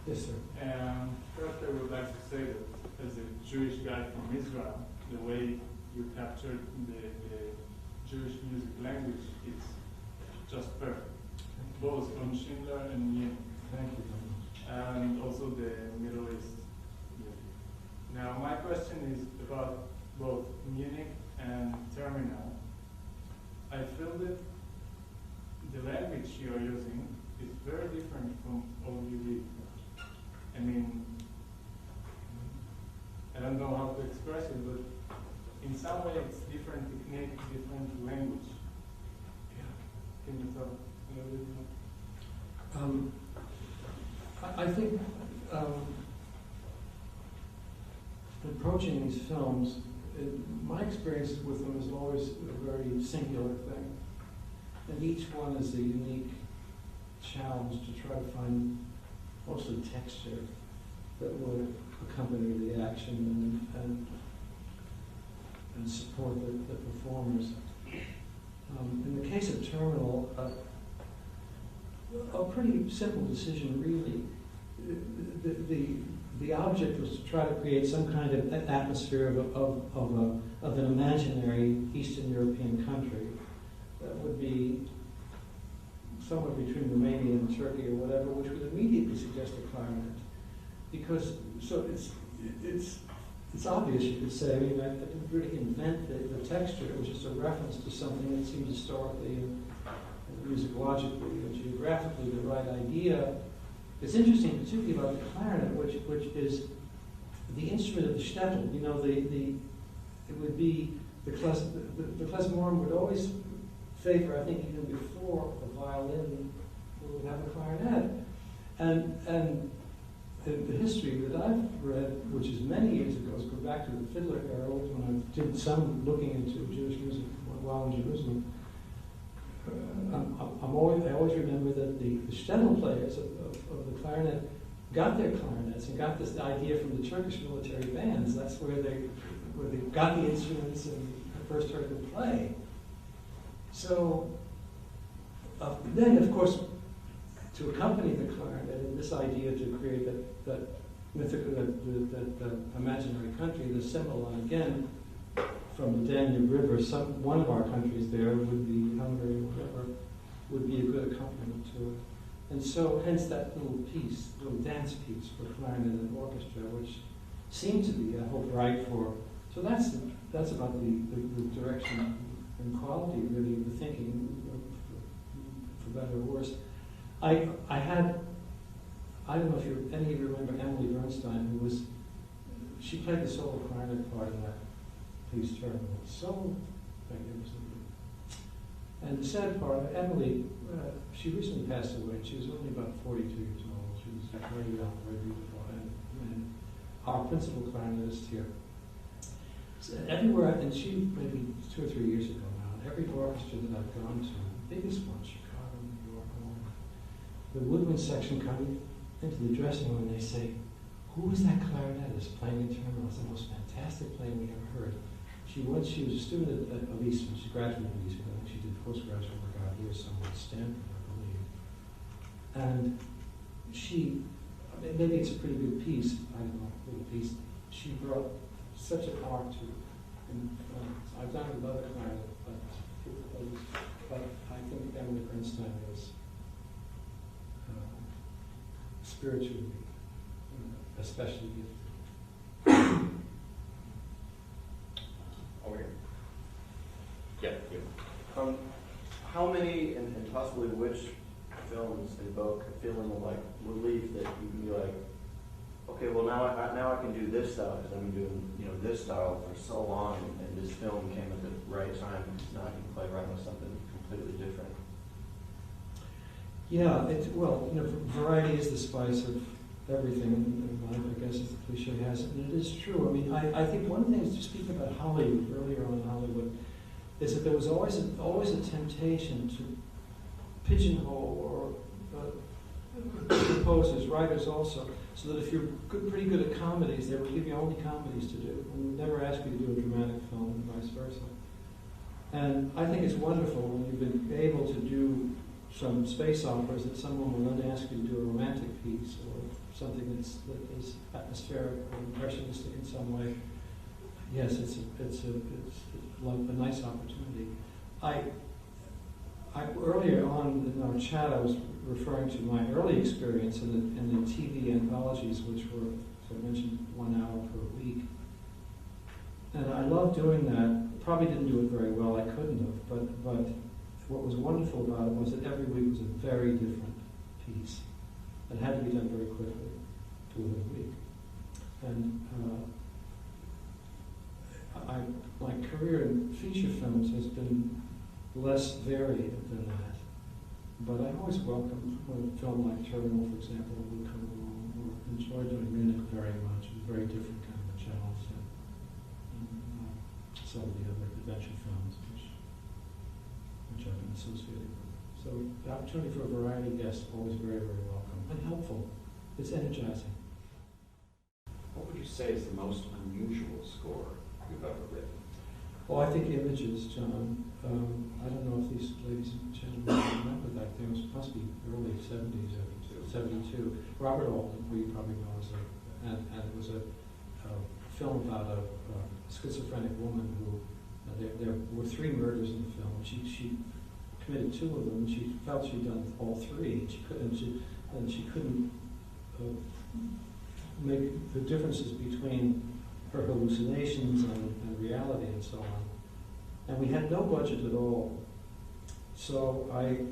Yes, sir. First, I would like to say that as a Jewish guy from Israel, the way you captured the Jewish music language, it's just perfect. Both on Schindler and Munich. Thank you very much. And also the Middle East music. Now, my question is about both Munich and Terminal. I feel that the language you are using is very different from all you did. I mean, I don't know how to express it, but in some way it's different technique, different language. Yeah. Can you talk a little bit more? I think approaching these films, my experience with them is always a very singular thing. And each one is a unique challenge to try to find mostly texture that would accompany the action and support the performers. In the case of Terminal, a pretty simple decision, really. The object was to try to create some kind of atmosphere of an imaginary Eastern European country that would be somewhere between Romania and Turkey or whatever, which would immediately suggest a clarinet. Because, so it's obvious, you could say. I mean, I didn't really invent the texture. It was just a reference to something that seemed historically and musicologically and geographically the right idea. It's interesting, particularly about the clarinet, which is the instrument of the shtetl. You know, it would be the klezmorim would always favor, I think, even before the violin, would have a clarinet, and the history that I've read, which is many years ago, go back to the Fiddler era, when I did some looking into Jewish music while in Jerusalem. I always remember that the shtetl players of the clarinet got their clarinets and got this idea from the Turkish military bands. That's where they got the instruments and first heard them play. So then, of course, to accompany the clarinet and this idea to create that mythical, that imaginary country, the symbol, and again, from the Danube River, one of our countries there would be Hungary or whatever, would be a good accompaniment to it. And so, hence that little piece, little dance piece for clarinet and orchestra, which seemed to be, I hope, right for. So that's about the direction and quality, really, of the thinking, for better or worse. I don't know if any of you remember Emily Bernstein, she played the solo clarinet part in that piece, Terminal. So magnificently. And the sad part, Emily, she recently passed away. She was only about 42 years old. She was very young, very beautiful. And our principal clarinetist here, so everywhere, and she maybe 2 or 3 years ago now, every orchestra that I've gone to, the biggest one, Chicago, New York, the woodwind section coming into the dressing room, and they say, "Who is that clarinetist playing in Terminal? It's the most fantastic playing we ever heard." She was a student of Eastman. She graduated from Eastman. I think she did postgraduate work out here somewhere at Stanford, I believe. And maybe it's a pretty good piece, I don't know, little piece. She brought such an art to it. And I've done it with other clarinets, but I think Emily Bernstein is spiritually, especially gifted. Over here. Yeah, you. How many and possibly which films invoke a feeling of like relief that you can be like, okay, well now I can do this style because I've been doing this style for so long, and this film came at the right time. Now I can play around with something completely different. Yeah, variety is the spice of everything. I guess as the cliche has it, and it is true. I mean, I think one thing is to speak about Hollywood earlier on in Hollywood is that there was always a temptation to pigeonhole or composers, writers also, so that if you're pretty good at comedies, they would give you only comedies to do, and would never ask you to do a dramatic film, and vice versa. And I think it's wonderful when you've been able to do some space operas that someone will then ask you to do a romantic piece. piece or something that is atmospheric or impressionistic in some way, yes, it's like a nice opportunity. I earlier on in our chat, I was referring to my early experience in the TV anthologies, which were, as I mentioned, 1 hour per week. And I loved doing that. Probably didn't do it very well. I couldn't have. But what was wonderful about it was that every week was a very different piece. It had to be done very quickly, within a week. And my career in feature films has been less varied than that. But I always welcome when a film like Terminal, for example, would come along, or enjoy doing Munich very much. It was a very different kind of a challenge than some of the other adventure films which I've been associated with. So the opportunity for a variety of guests is always very, very welcome and helpful. It's energizing. What would you say is the most unusual score you've ever written? Well, I think Images, John. I don't know if these ladies and gentlemen remember that. It must be early 70s, 72. Robert Altman, who you probably know, and it was a film about a schizophrenic woman who, there were 3 murders in the film. She committed 2 of them. She felt she'd done all 3. She couldn't make the differences between her hallucinations and reality and so on. And we had no budget at all. So I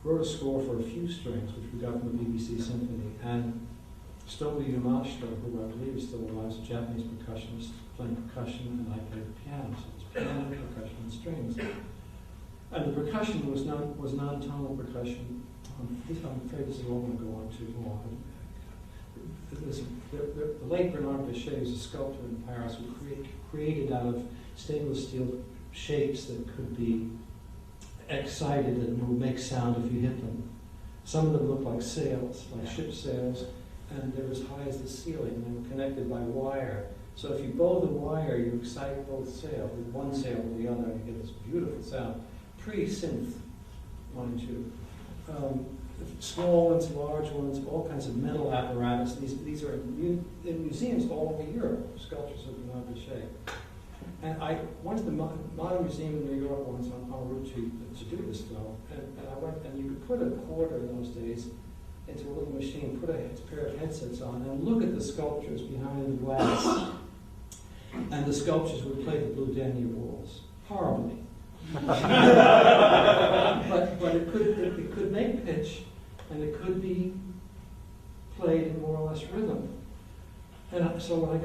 wrote a score for a few strings, which we got from the BBC Symphony, and Stobu Yamashita, who I believe is still alive, is a Japanese percussionist playing percussion, and I played the piano. So it was piano, percussion, and strings. And the percussion was non-tonal percussion. I'm afraid this is all going to go on too long. The late Bernard Bechet, who's a sculptor in Paris, who created out of stainless steel shapes that could be excited and would make sound if you hit them. Some of them looked like sails, like ship sails, and they're as high as the ceiling, and they were connected by wire. So if you bow the wire, you excite both sails, with one sail with the other, and you get this beautiful sound. Pre-synth, mind you. Small ones, large ones, all kinds of metal apparatus. These are in museums all over Europe, sculptures of Bernard Bechet. And I went to the Modern Museum in New York once en route to do this film, and I went, and you could put a quarter in those days into a little machine, put a pair of headsets on, and look at the sculptures behind the glass. And the sculptures would play the Blue Danube Waltz horribly. but it could make pitch, and it could be played in more or less rhythm. And so when I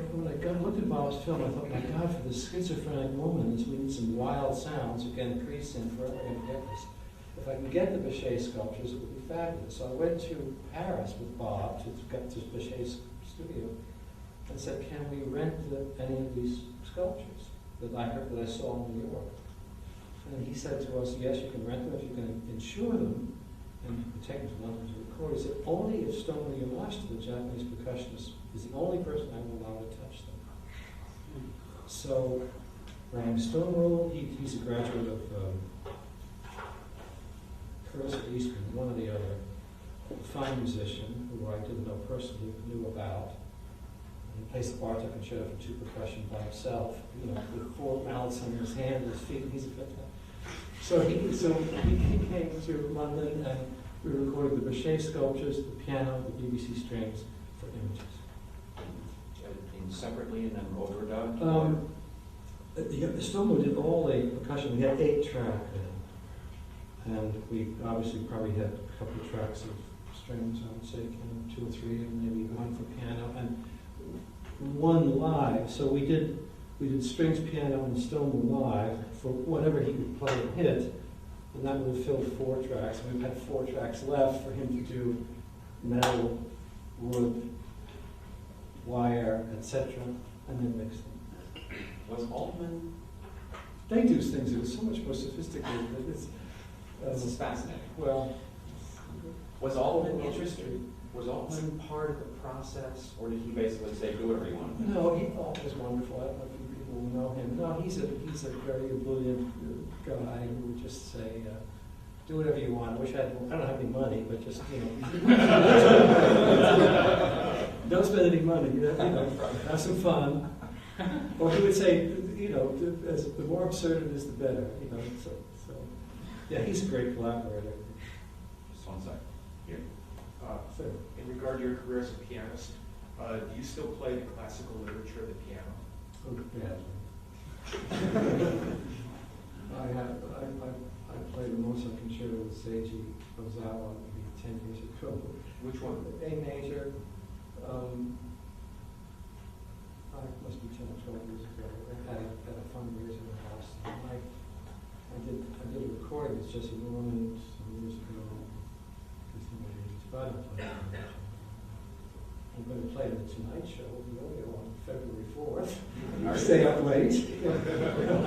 looked at Bob's film, I thought, my God, for this schizophrenic woman, we need some wild sounds. Again, pre-synth, forever going to get this. If I can get the Bechet sculptures, it would be fabulous. So I went to Paris with Bob to get to Bechet's studio and said, can we rent any of these sculptures that I saw in New York? And he said to us, yes, you can rent them if you can insure them and take them to London to record. He said, only if Stomu Yamashita, the Japanese percussionist, is the only person I will allow to touch them. So, Ram Stomu, he's a graduate of Curtis or Eastman, one or the other, a fine musician who I didn't know personally, but knew about. He plays the Bartok and Shudder for 2 percussion by himself, with 4 mallets on his hand and his feet, and he's a fantastic. So he came to London, and we recorded the Bechet sculptures, the piano, the BBC strings for Images. Separately and then overdubbed? Stomu did all the percussion. We had 8 tracks, and we obviously probably had a couple of tracks of strings, I would say, 2 or 3, and maybe 1 for piano, and 1 live. So we did strings, piano, and Stomu live for whatever he could play and hit, and that would have filled 4 tracks. And we've had 4 tracks left for him to do metal, wood, wire, etc., and then mix them. Was Altman? They do things that are so much more sophisticated. This is fascinating. Well, Was Altman interested? Was Altman part of the process, or did he basically say, do whatever you want? no, Altman was wonderful. I don't know if you people know him. No, he's a very brilliant guy who would just say, do whatever you want. I don't have any money, but just, don't spend any money, have some fun. Or he would say, as the more absurd it is, the better, so, yeah, he's a great collaborator. Just one second. Here. So, In regard to your career as a pianist, do you still play the classical literature of the piano? oh, badly. I played the Mozart concerto with Seiji Ozawa maybe 10 years ago. Which one? A major, must be 10 or 12 years ago, at a fundraiser in Boston. I did a recording with Jesse Norman some years ago. But I'm going to play the Tonight Show, the audio on February 4th. I stay up late. I'll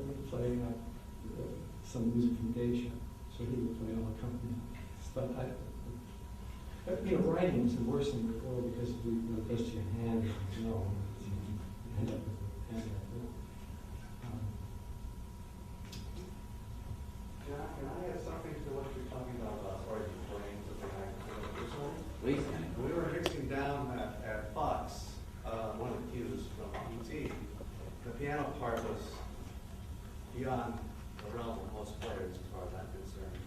be playing some music from Geisha, so he would play all accompaniments. But writing is the worst thing in the world because it goes to your hand. You end up with a hand. Can I add something to what you're talking about, sorry, brain, Please. we were mixing down at Fox, one of the cues from ET. The piano part was beyond the realm of most players, as far as I'm concerned.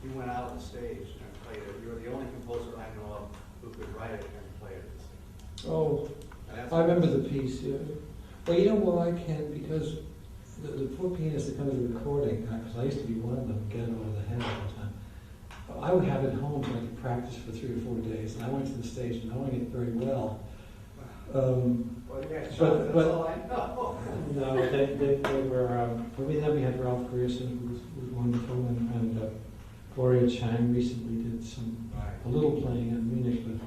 You went out on the stage and played it. You were the only composer I know of who could write it and play it. Oh, And that's- I remember the piece, yeah. Well, you know why, Ken? Because the poor pianist that comes to the recording, because I used to be one of them, get it over the head all the time. I would have it home so I could practice for 3 or 4 days, and I went to the stage knowing it very well. Well, yeah, that's all I know. No, they were, then we had Ralph Grierson, who was wonderful, and Gloria Chang recently did a little playing in Munich, but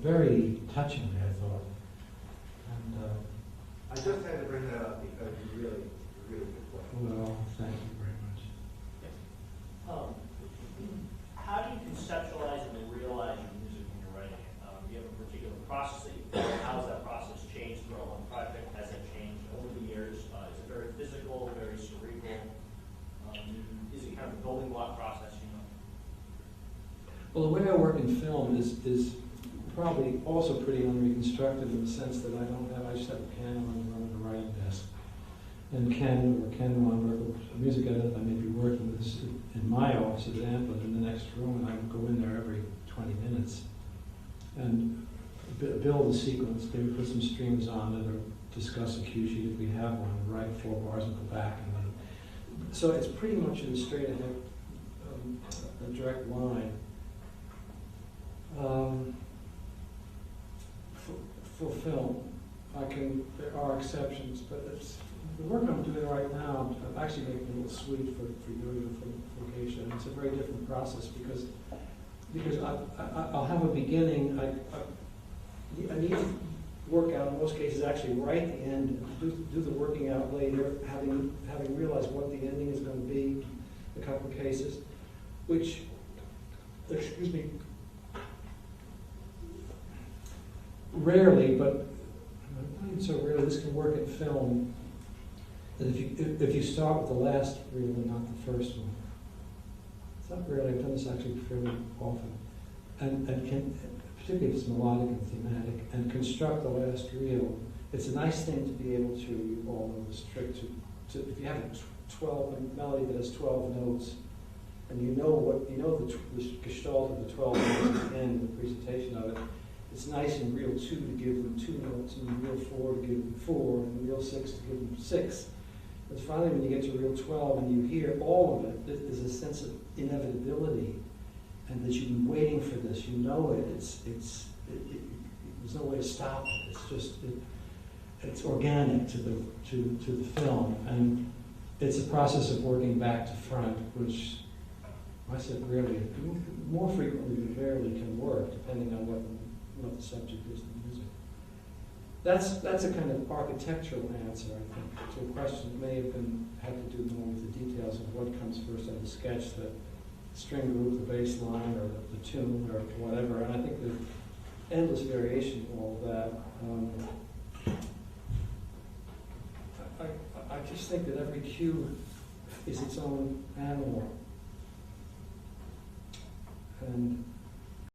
very touching, I thought. And, I just had to bring that up because you really good play. well, thank you very much. How do you conceptualize and realize your music when you're writing it? Do you have a particular process that you follow? How has that process changed throughout one project? Has it changed over the years? Is it very physical, very cerebral? Is it kind of a building block process, Well, the way I work in film is probably also pretty unreconstructed in the sense that I just have a piano and run a writing desk. And Ken Weinberg, a music editor I may be working with, is in my office at Amplin in the next room, and I would go in there every 20 minutes and build a sequence, maybe put some strings on it, or discuss a cue sheet if we have one, write 4 bars and go back. So it's pretty much in a straight ahead, a direct line. For film, there are exceptions, but the work I'm doing right now, I'm actually making a little suite for Yuri for Geisha, and it's a very different process because I'll have a beginning, I need to work out, in most cases, actually write the end, do the working out later, having realized what the ending is going to be, a couple of cases, which, excuse me, rarely, but not even so rarely, this can work in film, that if you start with the last reel and not the first one. It's not rarely, I've done this actually fairly often, and can, particularly if it's melodic and thematic, and construct the last reel. It's a nice thing to be able to, you all know this trick, to if you have a melody that has 12 notes, and you know the gestalt of the 12 notes at the end of the presentation of it, it's nice in reel 2 to give them 2 notes, and in reel 4 to give them 4, and in reel 6 to give them 6. But finally, when you get to reel 12 and you hear all of it, there's a sense of inevitability, and that you've been waiting for this. You know it. There's no way to stop it. It's just it's organic to the film, and it's a process of working back to front, which I said rarely, more frequently than rarely can work, depending on what the subject is, the music. That's a kind of architectural answer, I think, to a question that may have had to do more with the details of what comes first on the sketch, the string group, the bass line, or the tune, or whatever. And I think there's endless variation of all of that. I just think that every cue is its own animal. And